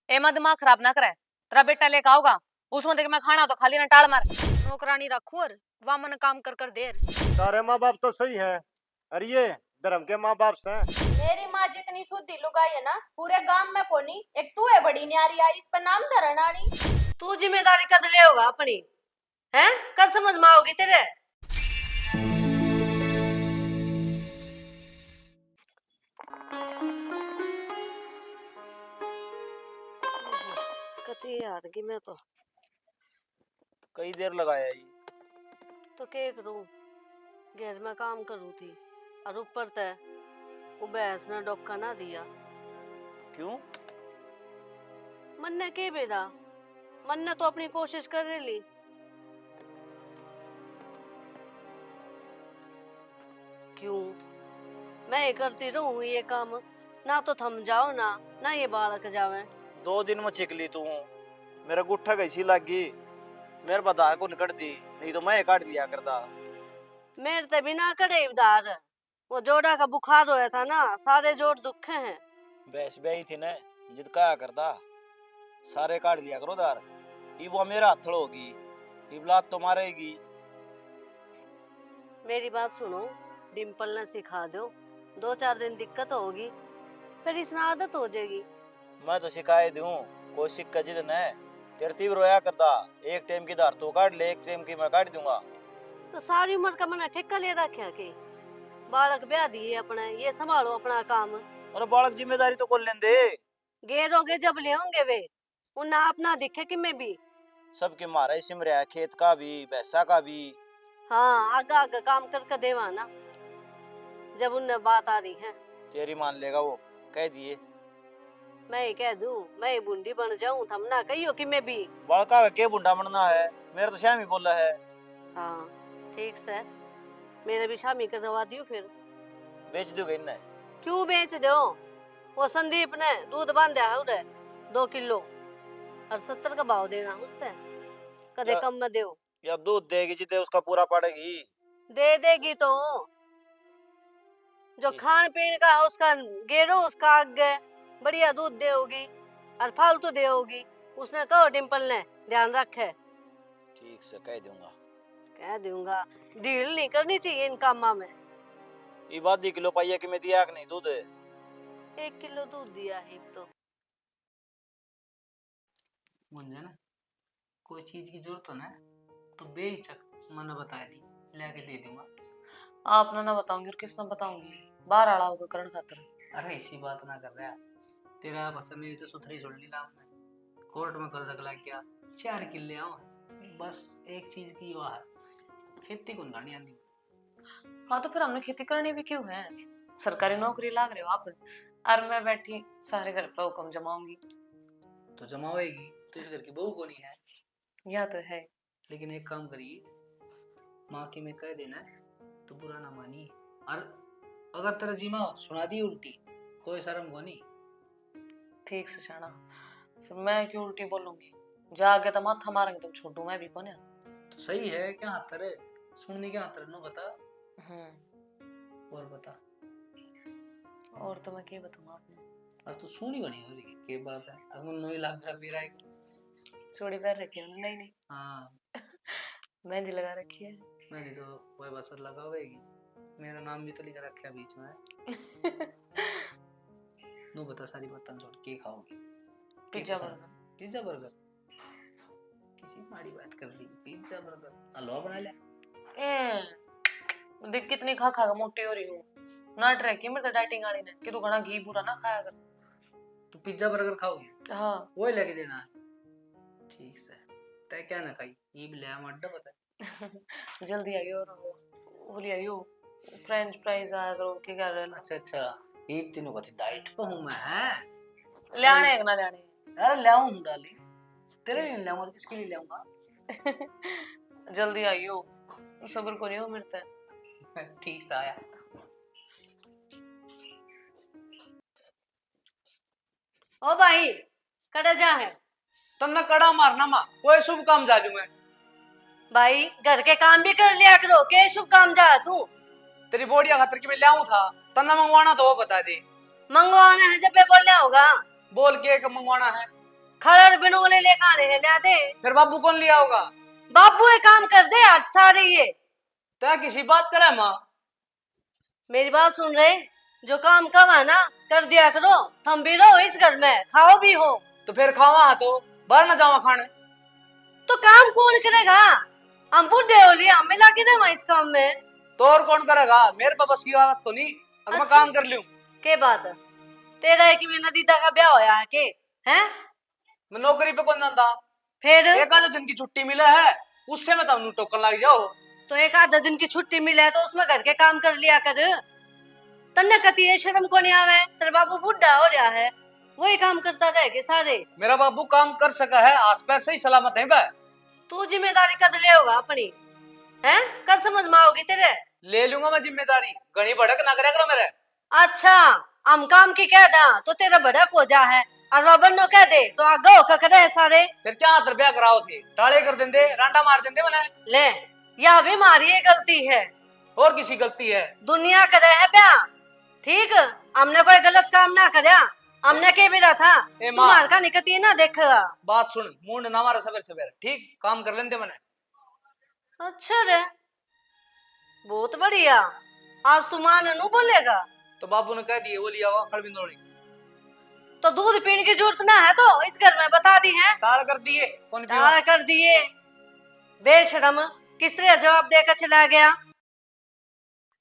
एमा दिमाग खराब ना करे। तेरा बेटा लेके आओगा उसमें देख मैं खाना तो खाली ना टाल मार। नौकरानी रखू और वामन काम कर कर देर। तारे माँ बाप तो सही है, अरे ये धर्म के माँ बाप से। मेरी माँ जितनी शुद्धि लुगाई है ना पूरे गांव में कोनी, एक तू है बड़ी न्यारी आई इस पर नाम धरनाड़ी। तू जिम्मेदारी कद ले होगा अपनी, हैं? कद समझ में आओगी तेरे? कती यार की मैं तो कई देर लगाया ये। तो क्या करूं, घर में काम करूं थी और ऊपर तय वो भैंस ने डोका ना दिया। क्यों? मन ने के बेटा, मन ने तो अपनी कोशिश कर ली। क्यों मैं ही करती रहूं ये काम, ना तो थम जाओ ना ये बालक जावे। 2 दिन में छिक ली तू, मेरा गुट्ठा कैसी लगी, मेरे बता को निकट दी, नहीं तो मैं काट दिया करता। मेरे ते बिना कड़े उधार, वो जोड़ा का बुखार होया था ना, सारे जोड़ दुखे हैं। बैस ब्याही थी न, जिद क्या करता, सारे काट लिया करो दार। ये वो मेरा हथड़ होगी, इबलात तो मारेगी। मेरी बात सुनो, डिम्पल ने सिखा दो, 2-4 दिन दिक्कत होगी फिर इसमें आदत हो जाएगी। मैं तो शिकायत दूं, कोई सिक्का जिद न तेरतीब रोया करता, एक टाइम की दार तू काट ले, एक टाइम की मैं काट दूंगा। तो सारी उम्र का मैंने ठेका ले रखा कि बालक ब्याह दिए अपने, ये संभालो अपना काम। और बालक जिम्मेदारी तो को लें दे। गेरोगे जब ले होंगे वे, उन्हें अपना दिखे कि मैं भी। सबके मारा सिमरिया, खेत का भी भैंसा का भी। हाँ आगा आगा काम करके देवा ना, जब उन्हें बात आ रही है। तेरी मान लेगा वो, कह दिए। मैं ही कह दूं, मैं ही बूंदी बन जाऊं, थम ना कहियो कि मैं भी। बड़का का के बुंडा बनना है, मेरा तो श्याम ही बोला है। हाँ ठीक से, मेरे भी शामी करवा दियो फिर। बेच दोगे इन्हें? क्यों बेच दो, वो संदीप ने दूध बांधा है उधर 2 किलो और 70 का भाव देना उसने, कदे या, कम में दो। या दूध देगी जितने उसका पूरा पड़ेगी। दे देगी तो, जो खान पीन का है उसका गेरो, उसका आगे बढ़िया दूध देगी और फालतू देगी। उसने कहो डिम्पल ने ध्यान रखे। ठीक से कह दूंगा। कह दूंगा, ढील नहीं करनी चाहिए इन कामा में। ये बात 2 किलो पाइया कि मैं दिया कि नहीं दूध? 1 किलो दूध दिया है तो। मुझे ना कोई चीज की जरूरत हो ना तो बेहिचक मैंने बता दी, लेके दे दूंगा। आपने ना बताऊंगी और किसने बताऊंगी, बाहर आड़ा होगा करण खातर। अरे इसी बात ना कर रहा, तेरा बच्चा मेरी तो सुथरी छोड़ ली लाभ में, कोर्ट में कल रख ला क्या 4 किले आओ, बस एक चीज की वाह है, खेती को गानी आती। हाँ तो फिर हमने खेती करनी भी क्यों है, सरकारी नौकरी लाग रहे हो आप और मैं बैठी सारे घर पे हुक्म जमाऊंगी। तो जमावेगी तो इस घर की बहू को नहीं है। यह तो है, लेकिन एक काम करिए, माँ की में कह देना तो बुरा ना मानिए, और अगर तेरा जीमा सुना दी उल्टी कोई शर्म को नहीं। ठीक से जाना, फिर मैं क्यों उल्टी बोलूंगी, जाके तो माथा मारेंगे तुम, छोटू मैं भी कौन है। तो सही है, क्या हाथ तेरे सुनने के हाथ तेरे नो बता। और बता। और तो मैं क्या बताऊं आपने, आज तो सुनी बनी हो रही के बात है, अब 9 लाख का मेरा एक चूड़ी पहन रखी है नहीं नहीं। हाँ मेहंदी लगा रखी है। मैंने तो वही बसर लगा हुएगी, मेरा नाम भी तो लिखा रखा है बीच में। नो बता सारी बातें छोड़ के खाओगी? Pizza burger. पिज्जा बर्गर किसी माड़ी बात कर दी, पिज्जा बर्गर हलवा बना ले। देख कितनी खा खा के मोटी हो रही हूँ, ना ट्रैक की मेरे तो डाइटिंग वाली ने कि तू घना घी पूरा ना खाया कर। तो पिज्जा बर्गर खाओगी? हाँ वही लेके देना है। ठीक से तय क्या ना खाई, ये भी ले आ मड्डा पता है। जल्दी आइए, और वो ले आइयो फ्रेंच फ्राइज आ करो क्या कर रहे हो। अच्छा अच्छा, ये तीनों का डाइट पे हूं मैं है। ले आने है ना ले आने? अरे ले आऊं डाली, तेरे लिए ले आऊंगा तो किसके लिए ले आऊंगा? जल्दी आइयो, सब्र करियो मेरे ते। ठीक से आया। ओ भाई कड़ा जा है? तन्ना कड़ा मारना माँ, कोई शुभ काम जाजू मैं। भाई घर के काम भी कर लिया करो, के शुभ काम जा तू? तेरी बोडिया खातर की मैं ले आऊं था, तन्ना मंगवाना तो वो बता दे। मंगवाना है जब पे बोल लिया होगा। बोल के मंगवाना है। खड़र बिनोले लेकर आने हैं, ला दे। फिर बाबू कौन लिया होगा? बाबू एक काम कर दे आज सारे ये। तय किसी बात करे माँ। मेरी बात सुन रहे, जो काम कम है ना कर दिया करो। तुम भी रहो इस घर में, खाओ भी हो। तो फिर खावा तो बाहर ना जावा खाने। तो काम कौन करेगा? हम बुढ़े हो लिए, हमें लगे ना इस काम में। तो और कौन करेगा? मेरे पे बस की आदत तो नहीं, अगर मैं अच्छा। काम कर लूं। के बात है तेरा है कि मेरा दीदा का ब्याह होया है के? हैं? मैं नौकरी पे कौन जाता? फिर एक आधा दिन की छुट्टी मिला है, उससे मैं तब टोकन लग जाओ। तो एक आधा दिन की छुट्टी मिले है तो उसमें घर के काम कर लिया कर। तन्ने कती है शर्म को नहीं आवे? तेरा बाबू बुढ़ा हो रहा है, वही काम करता रहेगा सारे। मेरा बाबू काम कर सका है, हाथ पैर सही सलामत है बे। तू जिम्मेदारी कद ले होगा अपनी? हैं? कल समझ में आओगी तेरे? ले लूंगा मैं जिम्मेदारी, घनी भड़क ना करे करो मेरे। अच्छा, हम काम की कह दा तो तेरा भड़क हो जा है, और रॉबन नो कह दे तो आगे होकर करे है सारे। फिर क्या हाथ ब्याह कराओ थे, टाले कर देंदे, रांडा मार देंदे मने। ले, यह भी हमारी ही गलती है। और किसी गलती है? दुनिया करे है ब्याह, ठीक? हमने कोई गलत काम ना करया, हमने के भी रहा था। ए माँ। तुम्हार का निकती ना देखेगा। बात सुन, मुंड ना मारा सवेर सवेर, ठीक? काम कर लेंदे मने। अच्छा रे, बहुत बढ़िया। आज तू मान नू बोलेगा तो बाबू ने कह दिए वो लिया होगा खड़ बिंदोड़ी। तो दूध पीने की जरूरत ना है, तो इस घर में बता दी है। टाल कर दिए, कौन पीवा? टाल कर दिए। बेशरम, किस तरह जवाब देकर चला गया?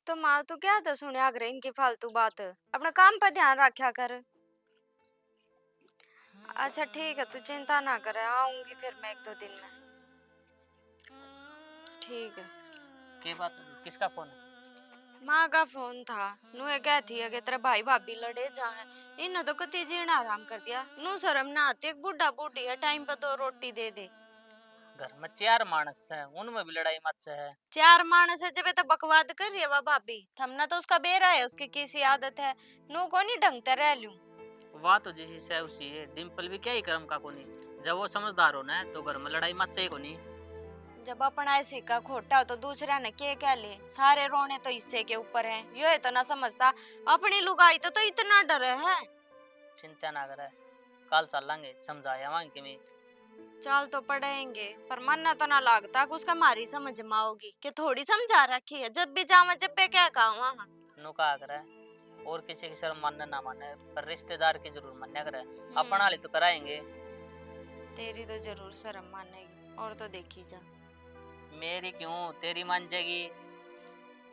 तो माँ तो क्या था सुने आगर इनकी फालतू बात, अपना काम पर ध्यान रखा कर। अच्छा ठीक है, तू चिंता ना करे, आऊंगी फिर मैं 1-2 दिन में। ठीक है। के बात? किसका फोन है? माँ का फोन था, नुए कहती है कि तेरे भाई भाभी लड़े जाए, इन्हें तो कति जीना आराम कर दिया। नू शर्म ना आती, एक बुढ़ा बूढ़ी है, टाइम पे 2 रोटी दे दे। घर में 4 मानस है, उनमें भी लड़ाई मच है। 4 मानस है जब तो बकवाद कर रही है वह भाभी, थमना तो उसका बेरा है, उसकी किसी आदत है, नू को नहीं ढंग ते रह लूं। वाह तो जैसी से उसी है, डिम्पल भी क्या ही कर्म का कोनी। जब वो समझदार हो ना तो घर में लड़ाई मच चाहिए कोनी। जब अपना ऐसे का खोटा हो तो दूसरा ने के कह ले, सारे रोने तो हिस्से के ऊपर है, यो है तो ना समझता, अपनी लुगाई तो इतना डरे है। चिंता ना करे, कल चल लेंगे, समझाया वहां कि मैं। चल तो पढ़ेंगे, पर मन तो ना लगता कि उसका मारी समझ में आओगी, कि थोड़ी समझा रखी है, जब भी जावा जब पे क्या कहा नु कहा करे, और किसी की शर्म मानने ना माने, पर रिश्तेदार की जरूर मान्या करे, अपन वाले तो कराएंगे। तेरी तो जरूर शर्म मानेगी, और तो देखी जा। मेरी क्यों, तेरी मान जाएगी।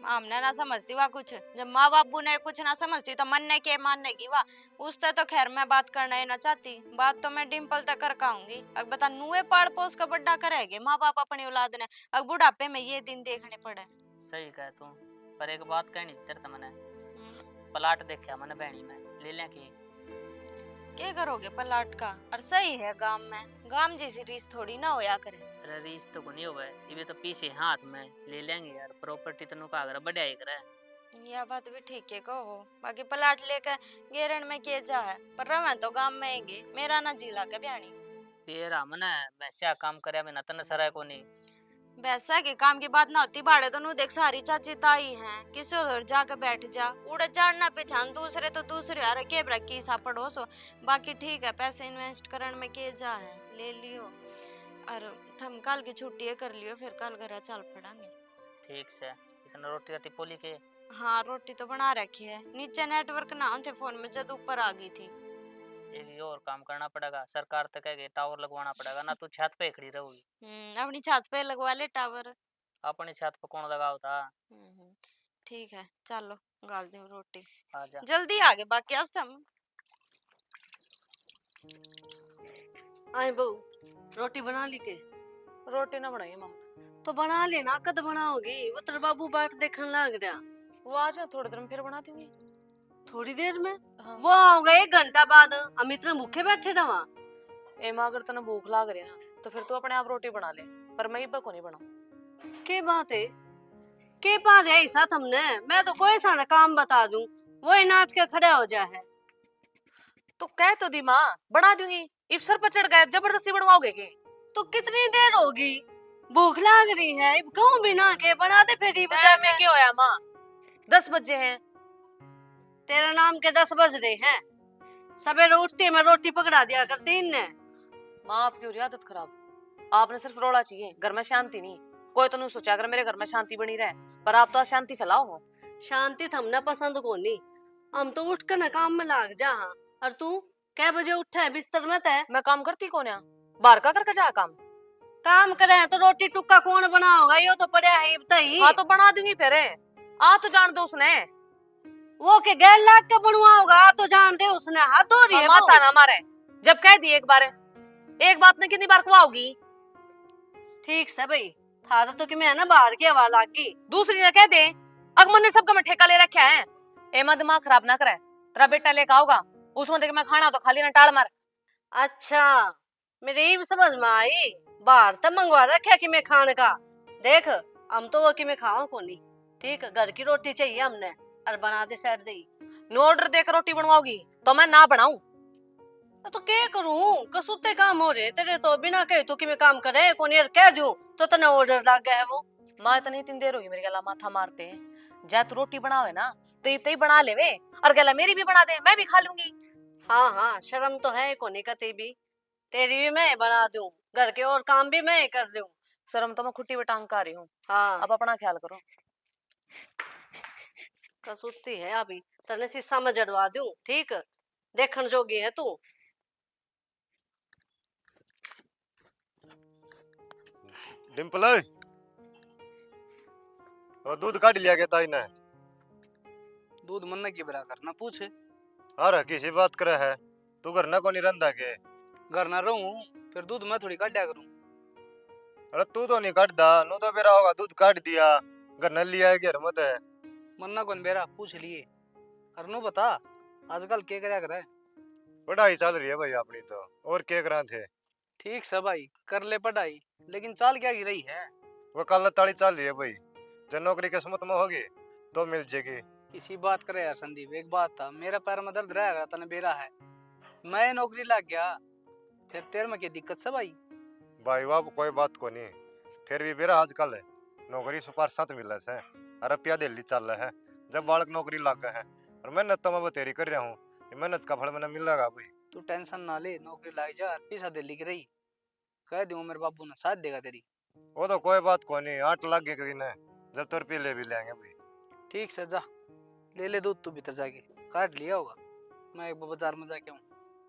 हमने ना समझती वाह कुछ, जब माँ बाबू ने कुछ ना समझती तो मन ने के मानने की वाह, उससे तो खैर मैं बात करना ही ना चाहती, बात तो मैं डिम्पल तक कर काऊंगी। अब बता नुए पाड़ पोस का बड्डा करेंगे माँ बाप अपनी औलाद ने, अब बुढ़ापे में ये दिन देखने पड़े। सही कह तू, पर एक बात कहनी तेरे मैंने, प्लाट देखा मैंने बहनी में, ले लिया की। क्या करोगे प्लाट का? और सही है, गांव में गांव जैसी रीस थोड़ी ना होया करे। अरे रीस तो नहीं हुआ है, ये तो पीछे हाथ में ले लेंगे यार, प्रॉपर्टी तो नुका कर बढ़िया ही करे। यह बात भी ठीक है कहो, बाकी प्लाट लेकर गेरण में किए जा है, पर रवे तो गांव में आएंगे, मेरा ना जिला के ब्याणी। तेरा मने वैसे काम करे बिना तन सराय को नहीं। वैसा के काम की बात ना होती, भाड़े तो नु देख सारी चाची ताई हैं, किसी उधर जाके बैठ जा, उड़े चढ़ना पहचान दूसरे तो दूसरे, अरे के ब्रकी सा पड़ोसो। बाकी ठीक है, पैसे इन्वेस्ट करने में के जा है, ले लियो, और थम कल की छुट्टी कर लियो, फिर कल घर चल पड़ांगे। ठीक से, इतना रोटी राटी पोली के। हाँ रोटी तो बना रखी है, नीचे नेटवर्क ना थे फोन में, जब ऊपर आ गई थी। एक ये और काम करना पड़ेगा, सरकार तक है टावर लगवाना पड़ेगा ना, तू छत पे खड़ी रहोगी। अपनी छत पे लगवा ले टावर। अपनी छत पे कौन लगाओ था। ठीक है चलो, गाल दो रोटी, आजा जल्दी आगे, बाकी आज हम आए बहू, रोटी बना ली के? रोटी ना बनाई मम्मा। तो बना लेना, कद बनाओगी? वो तेरे बाबू बाट देखने लग रहा। वो आज ना थोड़ी देर में फिर बना दूंगी। थोड़ी देर में? हाँ। वो आओगे 1 घंटा बाद, हम इतने भूखे बैठे रहा। ए माँ अगर तने भूख लाग रही ना तो फिर तू अपने आप रोटी बना ले, पर मैं इब्बा को नहीं बनाऊं। के बात है, के बात है ऐसा तुमने? मैं तो कोई सा ना काम बता दूं, वो नाट के खड़ा हो जा है। तो कह तो दी माँ बना दूंगी, इब सर पर चढ़ गए, जबरदस्ती बनवाओगे के? तो कितनी देर होगी? भूख लाग रही है, कहूँ बिना के बना दे फिर ही बजा में क्या होया माँ, 10 बजे हैं। तेरा नाम के 10 बज रहे हैं, सवेरे उठती मैं रोटी पकड़ा दिया करती इनने। माँ आपकी हो रही आदत खराब। आपने सिर्फ रोड़ा चाहिए, घर में शांति नहीं। कोई तो नहीं सोचा अगर मेरे घर में शांति बनी रहे, पर आप तो अशांति फैलाओ हो। शांति तो हमने पसंद को नहीं, हम तो उठ कर ना काम में लाग जा। हाँ, और तू कै बजे उठा है बिस्तर में तय? मैं काम करती कौन है? बाहर का करके जा काम। काम करे तो रोटी टुक्का कौन बनाओगा? यो तो पड़ा है बताई। हाँ तो बना दूंगी फिर। आ तो जान दो उसने। वो के गैल लाग के बनवाओगा तो जान दे उसने। हाथ धो रही है वो। माता ना मारे, जब कह दी एक बात ने कितनी बार खुआओगी? ठीक से भाई, थारा तो कि मैं ना बाहर की हवा लागी। दूसरी ने कह दे अगमन ने सबका मैं ठेका ले रखा है। एमा दिमाग खराब ना करे, तेरा बेटा लेकर आओगा उसमें देख मैं खाना तो खाली ना टाल मार। अच्छा, मेरी भी समझ में आई। बाहर तो मंगवा रखा कि मैं खाने का। देख हम तो वो कि मैं खावा को नहीं। ठीक, घर की रोटी चाहिए हमने, और बना दे साइड दे। नो ऑर्डर देकर रोटी बनवाओगी तो मैं ना बनाऊं? तो क्या करूं? कसुते काम हो रहे तेरे तो, बिना कहे तो कि मैं काम करे कौन यार कह दूं तो तना ऑर्डर लग गया है वो। माँ इतनी इतनी देर होगी मेरे गला माथा मारते हैं। जा तू रोटी बनावे ना तो इतनी बना ले वे, और गला मेरी भी बना दे, मैं भी खा लूंगी। हाँ हाँ, शर्म तो है कोनी का भी। तेरी भी मैं बना दूं, घर के और काम भी मैं कर दूं। शर्म तो मैं खुट्टी पे टांग कर आ रही हूँ। हाँ, अब अपना ख्याल करो। कसुती है अभी, तने शीशा में जड़वा दूं। ठीक, देखन जोगी है तू। डिम्पल और दूध काट लिया के ताई ने? दूध मन की बरा करना पूछे। अरे किसी बात करे है, तू घर ना कोनी रंधा के? घर ना रहूं फिर दूध मैं थोड़ी काटा करूं। अरे तू तो नहीं काटदा, नु तो बेरा होगा दूध काट दिया, घर न लिया है घर मत है। मन्ना कौन बेरा पूछ लिए। अरनू बता आजकल क्या करया करे? पढ़ाई चल रही है भाई अपनी तो, और क्या करा थे? ठीक है भाई, कर ले पढ़ाई, लेकिन चाल क्या की रही है? वो कल ताड़ी चल रही है भाई, जो नौकरी किस्मत में होगी तो मिल जाएगी। इसी बात करे यार संदीप, एक बात था, मेरा पैर में दर्द रहेगा तने बेरा है, मैं नौकरी लग गया फिर तेरे में क्या दिक्कत से भाई? भाई वाह कोई बात को नहीं, फिर भी बेरा आजकल है नौकरी सुपार साथ मिले से, अरे रुपया दिल्ली चल रहा है, जब बालक नौकरी लग गए है और मेहनत तो मैं बतेरी कर रहा हूँ, मेहनत का फल मैंने मिलेगा भाई। तू टेंशन ना ले, नौकरी लग जा, पैसा दिल्ली की रही कह दूं मेरे बाबू ने साथ देगा तेरी। वो तो कोई बात को नहीं, 8 लाख की कहीं ना, जब तो रुपये ले भी लेंगे भाई। ठीक से जा ले ले दूध, तू भीतर जाके काट लिया होगा, मैं एक बाजार में जाके आऊँ।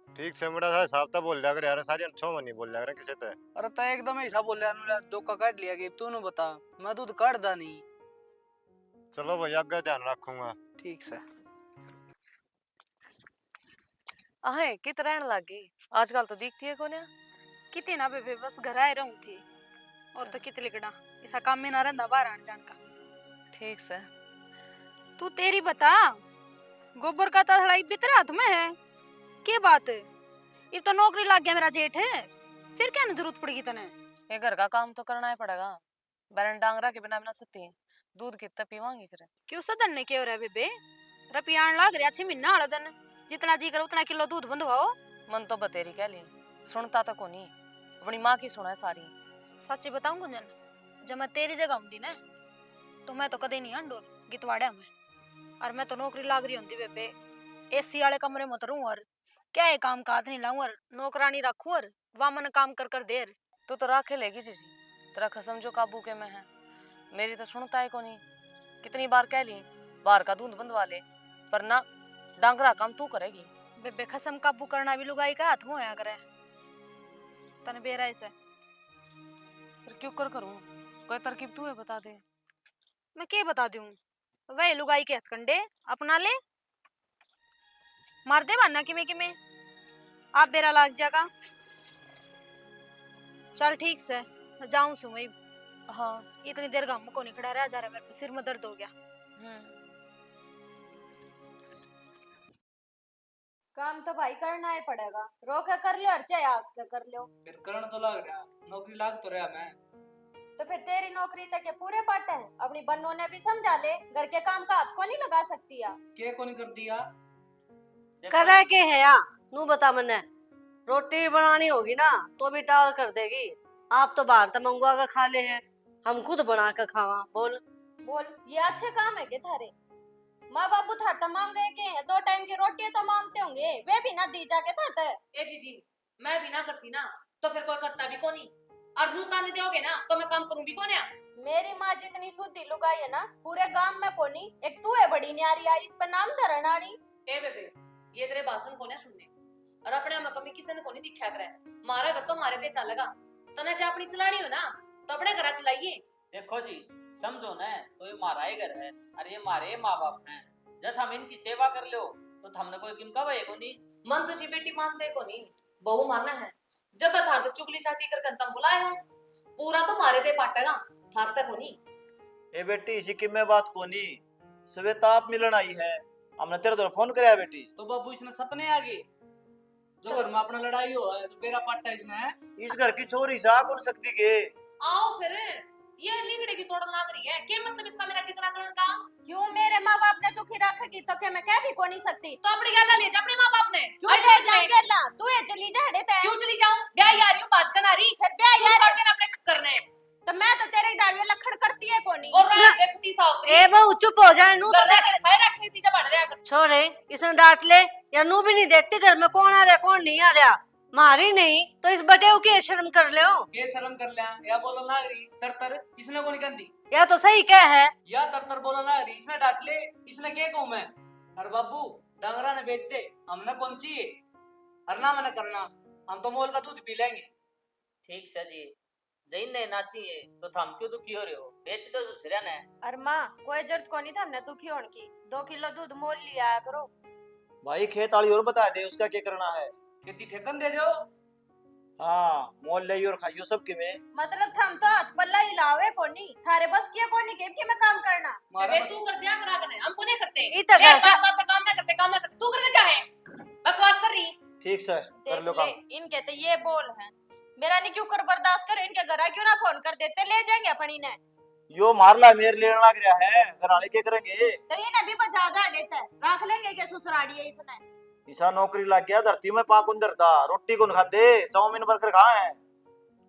ठीक से मेरा साहब साहब तो बोल जाकर यार, सारी अच्छो में नहीं बोल जाकर किसी ते। अरे तय एकदम ऐसा बोल रहा धोखा काट लिया कि तू बता, मैं दूध काटदा नहीं। चलो भाई आगे ध्यान रखूंगा। ठीक से। आहे कित रहन लागी आजकल तो दिखती है कोने। कितनी ना बेबे, बस घर आए रहूं थी और तो कित लिखना ऐसा काम में ना रहंदा बाहर आने जान का। ठीक से। तू तेरी बता, गोबर का तड़ाई बितरा तुम्हें है के बात? ये तो नौकरी लग गया मेरा जेठ है, फिर क्या जरूरत पड़ेगी तने? ये घर का काम तो करना ही पड़ेगा, बैरन डांगरा के बिना बिना सकती दूध कितना पीवांगी फिर? क्यों सदन ने क्यों रहा बेबे? रपियान लाग रहा 6 महीना हड़ा दिन, जितना जी करो उतना किलो दूध बंधवाओ। मन तो बतेरी कह ली, सुनता तो को नहीं, अपनी माँ की सुना है सारी। सच्ची बताऊं गुंजन, जब मैं तेरी जगह होंगी ना तो मैं तो कदे नहीं अंडोर गितवाड़ा में, और मैं तो नौकरी लाग रही होंगी बेबे, एसी वाले कमरे में उतरूं और क्या है काम काज नहीं लाऊं और नौकरानी रखूं और वामन काम कर कर देर। तो राखे लेगी जीजी, तेरा खसम जो काबू के में है, मेरी तो सुनता है को नहीं। कितनी बार कह ली बाहर का दूध बंधवा ले, पर ना, डांगरा काम तू करेगी। बेबे खसम काबू करना भी लुगाई का हाथ होया करे, तने बेरा ऐसे फिर क्यों कर करूं, कोई तरकीब तू है बता दे। मैं क्या बता दूं, वह लुगाई के हथकंडे अपना ले, मार दे बाना किमे आप बेरा लाग जाएगा। चल ठीक से जाऊं सु मैं। हाँ इतनी देर गांव में को नहीं खड़ा रहा जा रहा, मेरे सिर में दर्द हो गया। काम तो भाई करना ही पड़ेगा, रोके कर लो और चाहे आज के कर लो। फिर करण तो लग रहा, नौकरी लाग तो रहा मैं। तो फिर तेरी नौकरी तक के पूरे पाटे हैं, अपनी बन्नों ने भी समझा ले, घर के काम का हाथ को नहीं लगा सकती या? क्या को नहीं कर दिया? करे के है या नू बता मन्ने, रोटी भी बनानी होगी ना तो भी टाल कर देगी। आप तो बाहर तो मंगवा कर खा ले हैं, हम खुद बना कर खावा। बोल बोल, ये अच्छे काम है के थारे? माँ बाबू था तो मांगे के हैं, 2 टाइम की रोटी तो मांगते होंगे, वे भी ना दी जाके था। ए जीजी, मैं भी ना करती ना तो फिर कोई करता भी कौन ही। और नू ताने दोगे ना तो मैं काम करूं भी कौन है। मेरी माँ जितनी शुद्धि लुगाई है ना पूरे गांव में कोनी, एक तू है बड़ी न्यारी आई, इस पे नाम धरण आड़ी। ए बेबे, ये तेरे भाषण कोने सुनने और अपने में कमी किसी ने कोनी दिखा करे। मारा घर तो मारे ते चलेगा, तने जा अपनी चलानी हो ना तो अपने घर चलाइए। देखो जी, समझो ना, तो ये हमारा ही घर है और ये हमारे माँ बाप हैं। जब हम इनकी सेवा कर लो तो हमने कोई किम का वही को नहीं। मन तुझी बेटी मानते को नहीं, बहू मानना है। जब मैं थार चुगली चाटी कर तम बुलाए हो, पूरा तो मारे दे पाटेगा, थार तक को नहीं। ए बेटी इसी की मैं बात कोनी, सवेता आप मिलन आई है, हमने तेरे तो फोन कराया बेटी। तो बाबू इसने सपने आ गए जो घर में अपना लड़ाई हो है तो मेरा पट्टा इसने है। इस घर की छोरी सा कौन सकती के। आओ फिर, ये लिगड़े की तोड़न लाग रही है, क्या मतलब इसका मेरा जितना करण का। क्यों मेरे माँ बाप ने दुखी रखेगी तो क्या मैं कह भी को नहीं सकती। तो अपनी गल्ला ले जा अपने माँ बाप ने। क्यों ले जाएंगे ना, तू ये चली जा हड़े ते। क्यों चली जाऊं, ब्याह यारी हूं पांच कनारी, फिर ब्याह तू यार छोड़ देना अपने करने। तो मैं तो तेरे डालियां लखड़ करती है कोनी। और रात दे सती साउतरी ए बहू चुप हो जाए, नू तो देख खाए रखे थी जब बढ़ रहा है। छोरे, इसने डांट ले या नू भी नहीं देखती घर में कौन आ रहा कौन नहीं आ रहा। मारी नहीं तो इस बटेऊ की शर्म कर ले हो। के शर्म कर लिया या बोला ना रही तरतर इसने को नहीं कहती, या तो सही क्या है। या तरतर बोला ना रही इसने डांट ले, इसने क्या कहूं मैं। अरे बाबू डंगरा ने बेच दे, हमने कौन चाहिए हरना मैंने करना, हम तो मोल का दूध पी लेंगे। ठीक से जी, जैन ने नाची है तो थम क्यों दुखी हो रहे हो, बेच दो दूसरा ने। अरे माँ कोई जरूरत को नहीं था हमने दुखी होने की, 2 किलो दूध मोल लिया आया करो। भाई खेत वाली और बता दे उसका क्या करना है। खेती ठेकन दे दो। हाँ मोल ले और खाइयो सब के में। मतलब थम तो हाथ पल्ला हिलावे कोनी, थारे बस किया कोनी के मैं काम करना। मारा बे तू कर जा करा कने, हमको नहीं करते। इतना ले करता- बात पे काम ना करते, काम ना करते, तू करके चाहे बकवास कर रही। ठीक से कर लो देख ले, काम। इनके तो ये बोल है, मेरा नहीं क्यों कर बर्दाश्त करे, इनके घर क्यों ना फोन कर देते, ले जाएंगे अपनी ने। यो मारला मेरे लेने लग रहा है, घराले के करेंगे। तो ये भी बचा जा देता है, रख लेंगे के ससुराड़ी है इसने। ईसा नौकरी लग गया, धरती में पाकुन धरता, रोटी कौन खाते, चाउमीन बर्गर कहाँ है।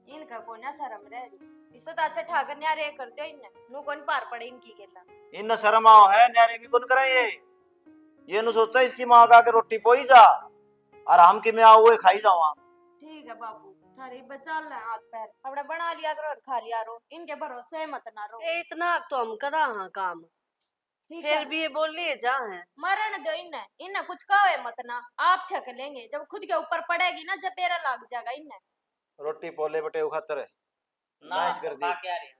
इनका को ना शर्म रह रही, इससे तो अच्छा ठाकर न्यारे करते हो इनने, नु कौन पार पड़े इनकी गेला। इन शर्म आओ है, न्यारे भी कौन करे ये नु सोचा इसकी माँ का के रोटी पोई जा और हम कि मैं आओ वो खाई जावा। ठीक है बाबू, थारी बचा ले हाथ पैर, अपने बना लिया करो और खा लिया रो, इनके भरोसे मत ना रो। ए इतना तो हम करा हाँ काम, ठीक फिर है भी ये बोल लिए जा है। मरण दो इन्हें, इन्हें कुछ कहे मत ना, आप छक लेंगे जब खुद के ऊपर पड़ेगी ना, जब पेरा लग जाएगा इन्हें। रोटी पोले बटे खातर ना नाश कर दी। पका के आ रही है।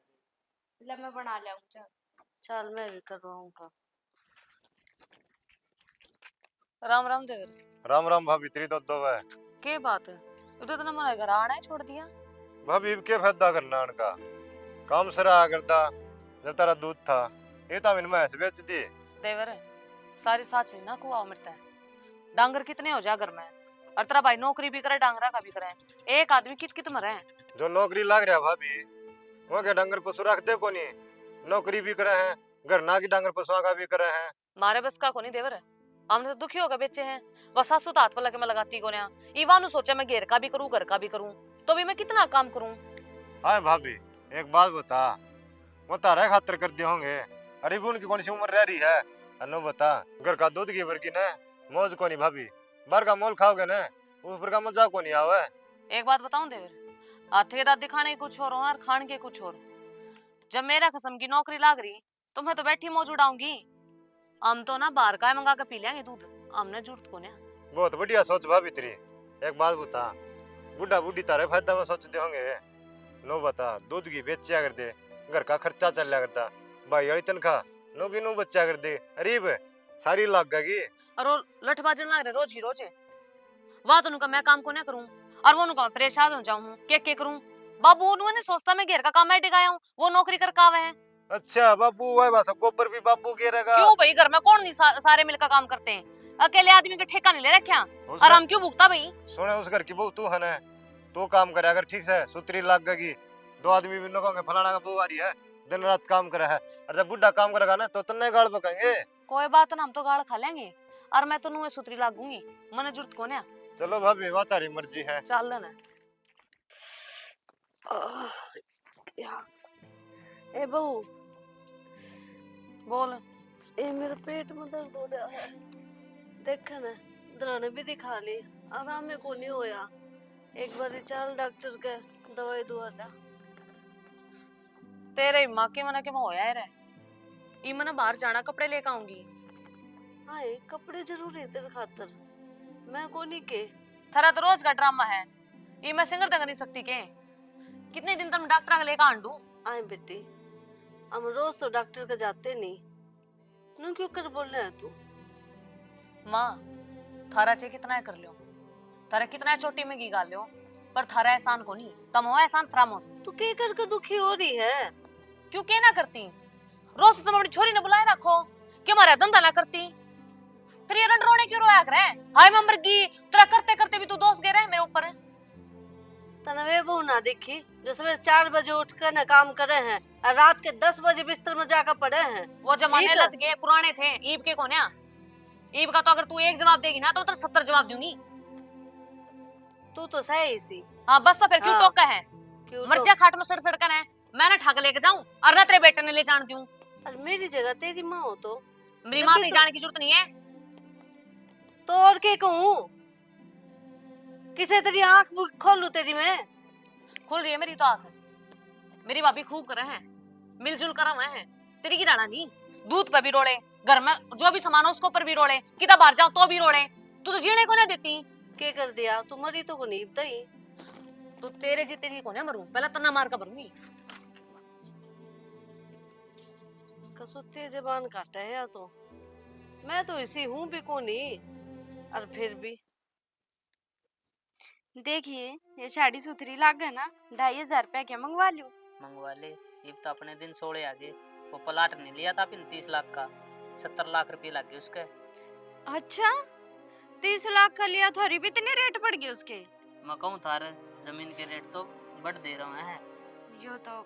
ले मैं बना लिया चल। चल मैं भी करवाऊंगा। राम राम देवर। राम राम भाभी, तेरी तो दो है। के बात है, तू तो इतना मन घर आना ही छोड़ दिया। भाभी अब क्या फायदा करना उनका, काम सरा करता जब तारा दूध था, ये तो मैंने भैंस बेच दी। देवर सारी साच नहीं ना कुआ मरता है, डांगर कितने हो जा घर में, और तेरा भाई नौकरी भी करे डांगरा का भी करे, एक आदमी कित कित मरे। जो नौकरी लग रहा भाभी वो क्या डंगर पशु रखते को नहीं, नौकरी भी करे हैं, घर ना की डंगर पशुओं का भी करे हैं। मारे बस का को नहीं देवर, हमने तो दुखी होकर बेचे हैं, बस सासू तो हाथ पर लगे मैं लगाती को ना, इवानु सोचा मैं घेर का भी करूं घर का भी करूं, तो भी मैं कितना काम करूं। हाँ भाभी एक बात बता, वो तारा खातर कर दिए होंगे, अरे भी उनकी कौन सी उम्र रह रही है, अनु बता, घर का दूध की भर की ना मौज को नहीं भाभी, बाहर का मोल खाओगे ना उस पर का मजा को नहीं आवे। एक बात बताऊं देवर, हाथे दांत दिखाने के कुछ और और खान के कुछ और, जब मेरा कसम की नौकरी लाग रही तो मैं तो बैठी मौज उड़ाऊंगी, हम तो ना बाहर का मंगा के पी लेंगे दूध, हमने जरूरत को ना। बहुत बढ़िया सोच भाभी तेरी। एक बात बता, बुढ़ा बुढ़ी तारे फायदा में सोचते होंगे, नो बता दूध की बेचा कर दे, घर का खर्चा चल करता, भाई वाली तनखा नो की नो बच्चा कर दे, अरीब सारी लाग गई। और वो लठबाजन लाग रहे रोज ही रोज, वहां तो उनका मैं काम को ना करूं और वो उनका परेशान हो जाऊं, के करूं। बाबू उन्होंने सोचता मैं घेर का काम मैं टिकाया हूं, वो नौकरी कर कावे है। अच्छा बाबू वह बस गोबर भी बाबू के रहेगा। क्यों भाई, घर में कौन नहीं सारे मिलकर काम करते हैं, अकेले आदमी का ठेका नहीं ले रखा, और हम क्यों भुगता भाई। सुने उस घर की बहू तू है ना, तू काम करे अगर ठीक से सुतरी लाग गई, दो आदमी भी कहोगे फलाना का बहू आ रही है, दिन रात काम करे है, और जब बुढ़ा काम करेगा ना तो तन्ने गाड़ पकाएंगे। कोई बात ना, हम तो गाड़ खा लेंगे, और मैं तो नुए सुतरी लागूंगी, मने जरूरत को ना। चलो भाभी वो तारी मर्जी है। चल लेना ए बहू बोल। ए मेरे पेट में दर्द हो रहा है, देख ना दराने भी दिखा ली, आराम में को नहीं होया। एक बार चल डॉक्टर के दवाई दुआ दा। तेरे माँ के मना के वो होया रे। ई मना बाहर जाना कपड़े लेके आऊंगी। हाँ कपड़े जरूरी है तेरे खातर, मैं कोनी के। थारा तो रोज का ड्रामा है। ई मैं सिंगर तक नहीं सकती के। कितने दिन तक मैं डॉक्टर के लेके आंडू। आए बेटी, हम रोज तो डॉक्टर के जाते नहीं, नू क्यों कर बोल रहा है तू? माँ थारा चे कितना है कर लियो, थारा कितना है चोटी में गी गाल लियो, पर थारा एहसान को नहीं, तम हो एहसान फरामोश। तू के करके दुखी हो रही है? क्यों के ना करती? रोज तो तुम अपनी छोरी ने बुलाए रखो कि हमारा धंधा ना करती। फिर ये रोने क्यों रोया करे? हाय मैं मर गई, तेरा करते करते भी तू दोस्त गे रहे मेरे ऊपर। तने वे बहू ना देखी जो सवेरे 4 बजे उठ कर न काम करे हैं और रात के 10 बजे बिस्तर में जाकर पड़े हैं। वो जमाने ठीक। लत गए पुराने थे। ईब के कोने? ईब का तो अगर तू एक जवाब देगी ना तो तेरे 70 जवाब दूंगी। तू तो सही सी। हाँ बस तो फिर क्यों हाँ। टोका है? क्यों मर जा खाट में सड़ सड़ कर है। मैं ना ठाक लेके जाऊं और ना तेरे बेटे ने ले जान दूं। और मेरी जगह तेरी माँ हो तो मेरी जब माँ भी से तो- जाने की जरूरत नहीं है। तो और के कहूँ? किसे तेरी आंख खोलूं तेरी मैं? खुल रही है मेरी तो आंख। मेरी भाभी खूब करे हैं, मिलजुल कर हुए हैं। तेरी की दाना नहीं, दूध पे भी रोड़े, घर में जो भी सामान हो उसको ऊपर भी रोड़े, किधर बाहर जाओ तो भी रोड़े। तू तो जीने को नहीं देती। के कर दिया? तू मरी तो को नहीं बताई। तो तेरे जीते जी को नहीं मरूं, पहले तना मार कर मरूंगी। कसुत्ती जबान काटा है या तो मैं तो इसी हूँ भी को नहीं। और फिर भी देखिए ये साड़ी सुथरी लाग है ना, 2500 रुपया क्या मंगवा लूं? मंगवा ले। ये तो अपने दिन सोड़े आगे वो प्लाट नहीं लिया था 35 लाख का, 70 लाख रुपए लग गए उसके। अच्छा 30 लाख का लिया, थोड़ी भी इतने रेट पड़ गए उसके? मैं कहूँ थार जमीन के रेट तो बढ़ दे रहे हैं। यो तो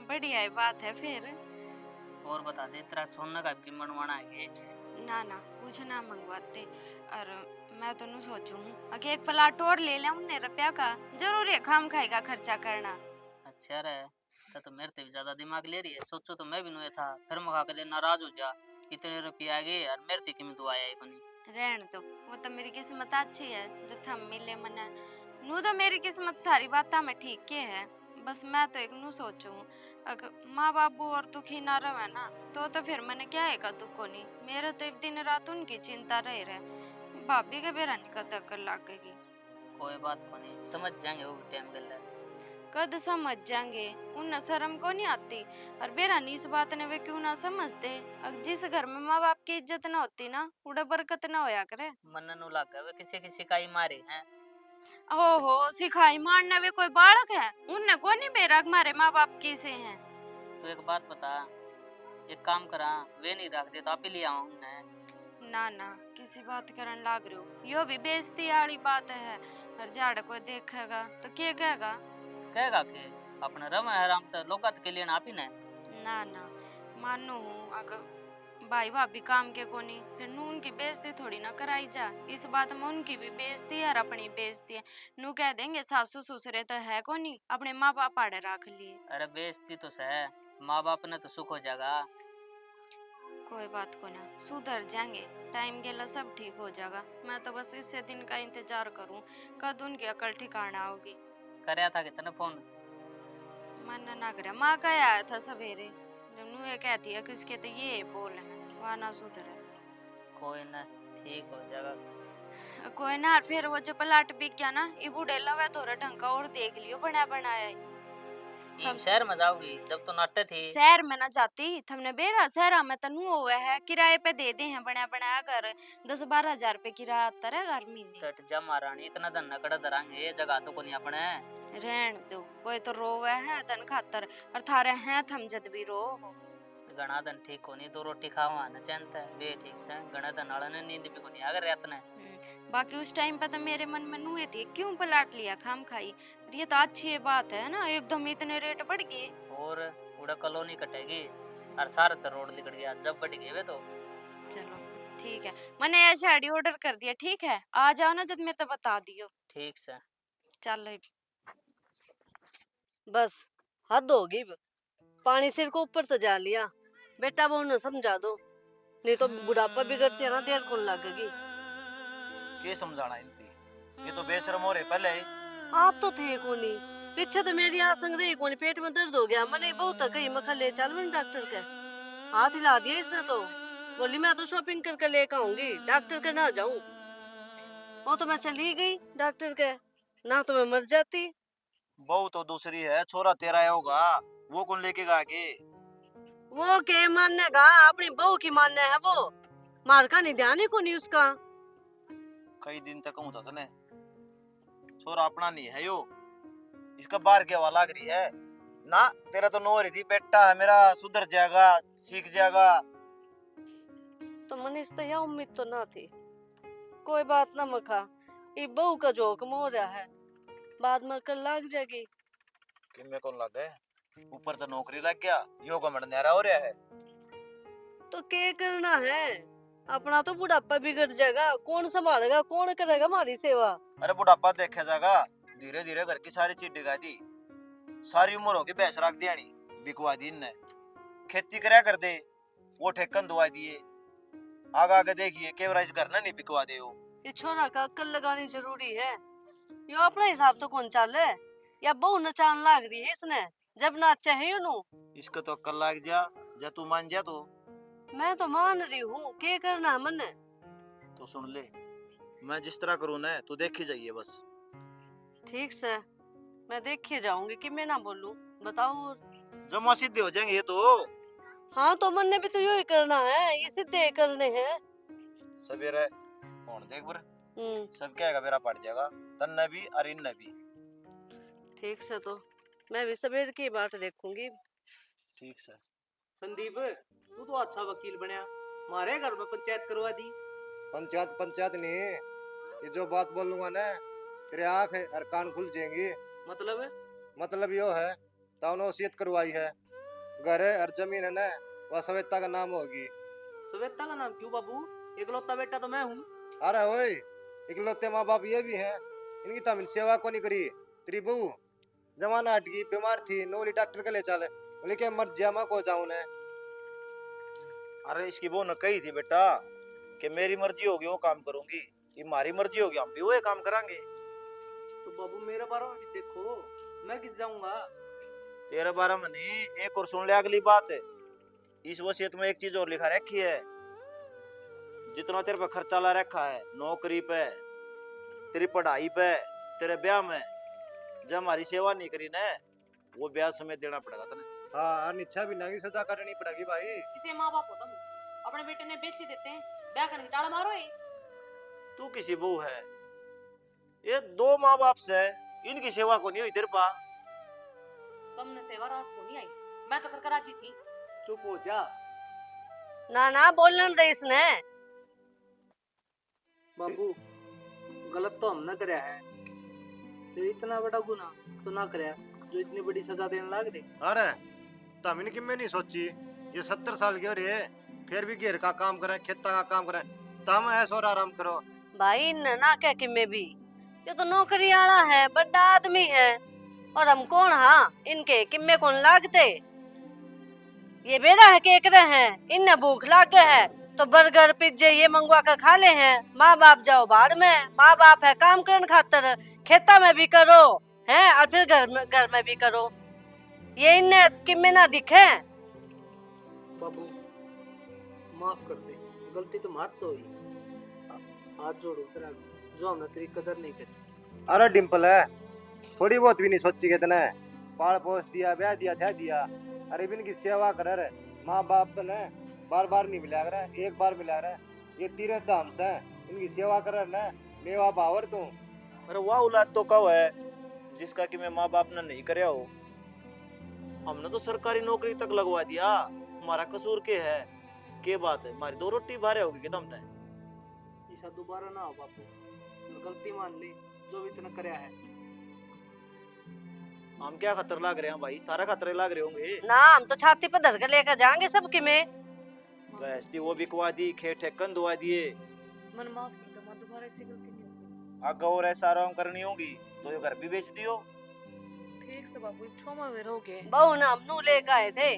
बढ़िया बात है फिर। और बता दे तेरा सोना का कीमत बनवाना है? ना ना कुछ ना मंगवाते। और मैं तो नहीं सोचूं कि एक प्लाट और ले लें 19 रुपया का, जरूरी है खाम खाई का खर्चा करना। अच्छा रे, तो मेरे से भी ज्यादा दिमाग ले रही है। सोचो तो मैं भी नुए था, फिर मगा के लिए नाराज हो जा, इतने रुपये आ गए और मेरे से कीमत आया ही कोनी। रहन दो, वो तो मेरी किस्मत अच्छी है जो थम मिले मना। नू तो मेरी किस्मत सारी बात में ठीक के है। बस मैं तो एक नू सोचूं अगर माँ बाबू और दुखी ना रहे ना तो फिर मैंने क्या है दुख को नहीं। मेरे तो दिन रात उनकी चिंता रहे भाभी के बेरा निकल तक लगेगी। कोई बात को नहीं, समझ जाएंगे वो टाइम गल। कद समझ जाएंगे, उन्हें शर्म को नहीं आती। और बेरानी इस बात ने वे क्यों ना समझते? अगर जिस घर में माँ बाप की इज्जत ना होती ना उड़े बरकत ना होया करे। मन नु लगा वे किसी किसी का ही मारे हैं। ओहो सिखाई मारने वे कोई बालक है? उन्हें को नहीं बेरा हमारे माँ बाप की से हैं। तो एक बात बता, एक काम करा, वे नहीं रख दे तो आप ही ले आऊं ना। ना ना किसी बात करन लाग रहे हो, यो भी बेइज्जती वाली बात है। और जाड़ कोई देखेगा तो क्या कहेगा? कहेगा कि अपने रम हराम तो लोगत के लिए ना आप ही ने। ना ना मानो हूँ अगर भाई भाभी काम के कोनी फिर नू उनकी बेइज्जती थोड़ी ना कराई जा। इस बात में उनकी भी बेइज्जती है और अपनी बेइज्जती है। नू कह देंगे सासू ससुरे तो है कोनी, अपने माँ बाप आड़े रख लिए। अरे बेइज्जती तो सह, माँ बाप ने तो सुख हो जाएगा। कोई बात को ना, सुधर जाएंगे, टाइम के लिए सब ठीक हो जाएगा। मैं तो बस इसे दिन का इंतजार करूं कद उनकी अकल ठिकाना होगी। करया था कितने फोन? मन ना करे, माँ का आया था सवेरे, जब नू ये कहती है किसके तो ये बोल है वहाँ ना सुधरे। कोई ना ठीक हो जाएगा। कोई ना फिर वो जो प्लाट बिक गया ना ये बूढ़े लवे थोड़ा ढंग का और देख लियो बना बनाया है। ईम शहर में जाओगी जब तो नाटे थी। शहर में ना जाती थमने बेरा शहर में तनु हुआ है किराए पे दे दे हैं बना बनाया घर 10-12 हजार रुपए किराया आता है घर महीने। टट जा महारानी, इतना धन नकड़ दरांगे ये जगह तो कोनी अपने। रहन दो, कोई तो रोवे है धन खातर और थारे हैं थम जद भी रो। घना धन ठीक कोनी, दो रोटी खावा न चैनता है वे ठीक से। घना धन आड़ने नींद भी कोनी अगर रात ने। बाकी उस टाइम पे तो मेरे मन में नुए थी क्यों प्लाट लिया खाम खाई। ये तो अच्छी बात है ना, एकदम इतने रेट बढ़ गए। और उड़ा कॉलोनी कटेगी और सारा तो रोड निकल गया जब बढ़ गए वे तो। चलो ठीक है, मैंने ये साड़ी ऑर्डर कर दिया, ठीक है आ जाओ ना जब मेरे तो बता दियो। ठीक से चलो बस हद होगी। पानी सिर को ऊपर तो जा लिया, बेटा वो न समझा दो, नहीं तो बुढ़ापा बिगड़ती है ना देर कौन लगेगी। के समझाना इनकी, ये तो बेशरम हो रहे पहले ही। आप तो थे कोनी, पीछे तो मेरी आ संग रही कोनी, पेट में दर्द हो गया मैंने बहुत कही मखा ले चल मैंने डॉक्टर के। हाथ हिला दिया इसने तो, बोली मैं तो शॉपिंग करके लेकर आऊंगी, डॉक्टर के ना जाऊं। वो तो मैं चली गई डॉक्टर के, ना तो मैं मर जाती। बहू तो दूसरी है, छोरा तेरा है होगा, वो कौन लेके गा के? वो के मानेगा, अपनी बहू की मानने है वो, मार का नहीं ध्यान ही को नहीं उसका। कई दिन तक कहूं था तने, छोरा अपना नहीं है यो, इसका बाहर के वाला लग रही है ना। तेरा तो नो रही थी, बेटा है मेरा, सुधर जाएगा, सीख जाएगा। तो मनीष तो यह उम्मीद तो ना थी। कोई बात ना मखा, ये बहू का जोक हो रहा है, बाद में कल लग जाएगी। कि मैं कौन लग गए, ऊपर तो नौकरी लग गया, यो घमंड न्यारा हो रहा है। तो क्या करना है, अपना तो बुढ़ापा बिगड़ जाएगा, कौन संभालेगा, कौन करेगा हमारी सेवा। अरे बुढ़ापा देखा जाएगा, धीरे धीरे घर की सारी चीज डिगा दी, सारी उम्र होगी भैंस रख दिया, बिकवा दी इनने। खेती करया कर दे, वो ठेकन दुआ दिए, आगे आगे देखिए केवरा इस घर ना नहीं बिकवा दे हो। ये छोरा का अक्ल लगानी जरूरी है, यो अपना हिसाब तो कौन चाल है, या बहू नचान लाग रही है इसने, जब ना चाहिए नु। इसका तो अक्ल लाग जा तू मान जा तो। मैं तो मान रही हूँ, क्या करना है मन्ने। तो सुन ले, मैं जिस तरह करूँ ना तू देखी जाइए बस। ठीक से, मैं देखे जाऊंगी कि मैं ना बोलूं, बताओ। जमा सीधे हो जाएंगे ये तो। हाँ तो मन्ने भी तो यू ही करना है, ये सीधे करने हैं। सवेरे कौन देख बर, सब क्या है मेरा पड़ जाएगा, तन्ने भी और इन्ने भी। ठीक से, तो मैं भी सवेर की बात देखूंगी। ठीक से। संदीप, तू तो अच्छा वकील बनया, मारे घर में पंचायत करवा दी। पंचायत पंचायत नहीं, ये जो बात बोलूंगा ना तेरे आँख और कान खुल जाएंगी। मतलब यो है, ताउने वसीयत करवाई है, घर है और जमीन है ना वह सवेता का नाम होगी। श्वेता का नाम क्यों बाबू, इकलौता बेटा तो मैं हूँ। अरे ओए, इकलौते माँ बाप ये भी हैं, इनकी तो हमने सेवा को नहीं करी। तेरी बहू जमाना हट गई, बीमार थी, नोली डॉक्टर के ले चले, बोले के मर जा मैं को जाऊं ने। अरे इसकी बहू ने कही थी बेटा कि मेरी मर्जी होगी वो काम करूंगी, ये हमारी मर्जी होगी हम भी वो काम करांगे। तो बाबू मेरे बारे में भी देखो, मैं किस जाऊंगा। तेरे बारे में नहीं, एक और सुन ले अगली बात है, इस वसीयत में एक चीज और लिखा रखी है, जितना तेरे पे खर्चा ला रखा है, नौकरी पे, तेरी पढ़ाई पे, तेरे ब्याह में, जब हमारी सेवा नहीं करी ना वो ब्याह समेत देना पड़ेगा तने। हाँ, और निच्छा भी नहीं सजा करनी पड़ेगी भाई। किसी माँ बाप हो तुम, अपने बेटे ने बेच ही देते हैं, ब्याह करने की टाड़ा मारो ही। तू किसी बहू है, ये दो माँ बाप से इनकी सेवा को नहीं हुई तेरे पा। तुमने सेवा रास को नहीं आई, मैं तो कर कराची थी। चुप हो जा ना ना बोलने दे इसने। बाबू, गलत तो हम न करया है, फिर इतना बड़ा गुना तो ना करया जो इतनी बड़ी सजा देने लग रही। अरे तमिन की मैं नहीं सोची, ये 70 साल के हो रहे फिर भी घेर का काम करे, खेता का काम करे, तम ऐसा और आराम करो। भाई न ना कह कि मैं भी, ये तो नौकरी वाला है, बड़ा आदमी है, और हम कौन, हाँ इनके किम्मे कौन लागते। ये बेरा है केक रहे हैं, इन्हें भूख लाग गए है तो बर्गर पिज्जे ये मंगवा कर खा ले हैं। माँ बाप जाओ बाहर में, माँ बाप है काम करने खातर, खेता में भी करो हैं और फिर घर में भी करो, ये इन्हें किम्मे ना दिखे। बाबू माफ कर दे, गलती तो मार तो हुई, हाथ जोड़ो तेरा, जो हमने तेरी कदर नहीं करी। अरे डिम्पल है, थोड़ी बहुत भी नहीं सोची के तने, पाल पोस दिया, ब्याह दिया, था दिया, अरे भी इनकी सेवा कर रहे, माँ बाप ने बार बार नहीं मिला कर, एक बार मिला रहे, ये तीरथ धाम से इनकी सेवा कर रहे ना, मेवा पावर तू। अरे वाह औलाद तो कब है जिसका कि मैं माँ बाप ने नहीं करया हो, हमने तो सरकारी नौकरी तक लगवा दिया, हमारा कसूर के है, के बात है, हमारी 2 रोटी भारे होगी कि तुमने। ऐसा दोबारा ना हो बापू, गलती मान ली जो भी तूने करया है। हम क्या खतर लाग रहे हैं भाई, थारा खतरे लाग रहे होंगे ना, हम तो छाती पर धर कर लेकर जाएंगे सबके में। वैसे वो बिकवा दी, खेत ठेकन दुआ दिए, मन माफ कर दो, मैं दोबारा ऐसी गलती नहीं होगी। आगे और ऐसा आराम करनी होगी तो ये घर भी बेच दियो। ठीक से बाबू, क्षमा में रहोगे। बहू ना हम लेकर आए थे,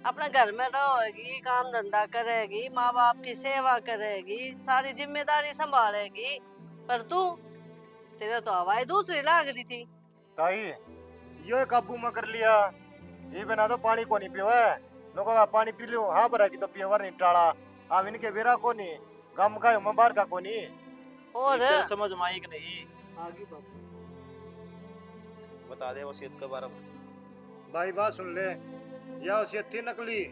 अपना घर में रहेगी, काम धंधा करेगी, माँ बाप की सेवा करेगी, सारी जिम्मेदारी संभालेगी, पर तू, तेरा तो हवाई दूसरी लाग रही थी, ताई यो काबू में कर लिया। ये बिना तो पानी को नहीं पियो है। नको का पानी पी लियो हाँ बरा की तो पियोवर नहीं टाला। अब इनके बेरा को नहीं गम का मैं बाहर का को नहीं। और तेरे समझ में आई कि नहीं? आगे बाबू बता दे वसीयत के बारे में। भाई बात सुन ले, यह वसीयत थी नकली,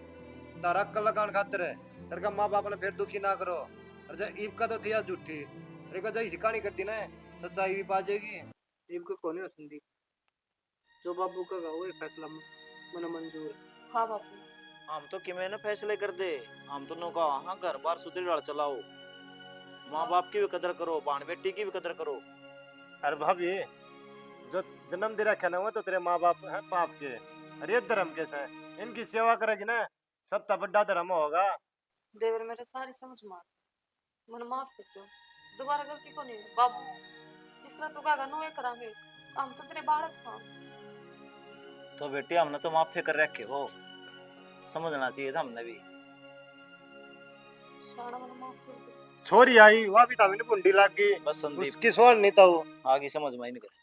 तारा अक्कल लगान खातिर है। तेरे का माँ बाप ने फिर दुखी ना करो। और जब ईब का तो थी या झूठी, तेरे को जैसी कहानी करती ना सच्चाई भी पा जाएगी। इनको कोने संदीप जो बाबू का वो फैसला मन मंजूर है। हाँ बापू। हम तो कि मैंने फैसले कर दे। हम तो नौका हाँ घर बार सुधरी डाल चलाओ। माँ बाप की भी कदर करो, बहन बेटी की भी कदर करो। अरे भाभी जो जन्म दे रखा ना वो तो तेरे माँ बाप हैं पाप के। अरे ये धर्म कैसे है? इनकी सेवा करेगी ना सब तब बड़ा धर्म होगा। देवर मेरे सारी समझ मार मन माफ कर दो। दोबारा गलती को नहीं बाबू। जिस तरह तू कहेगा नो ये करांगे। हम तो तेरे बालक सा। तो बेटी हमने तो माफी कर रखे हो, समझना चाहिए था हमने भी। शाड़ा मन माफ कर दो। छोरी आई वह भी तभी बुंडी लाग गई। बस संदीप उसकी सोच नहीं था वो। आगे समझ में ही नहीं गए।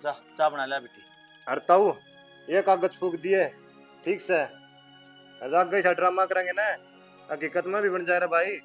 जा चाय बना लिया बेटी। अरे ताऊ ये कागज फूक दिए ठीक से। अगर ड्रामा करेंगे ना हकीकत में भी बन जाए रे भाई।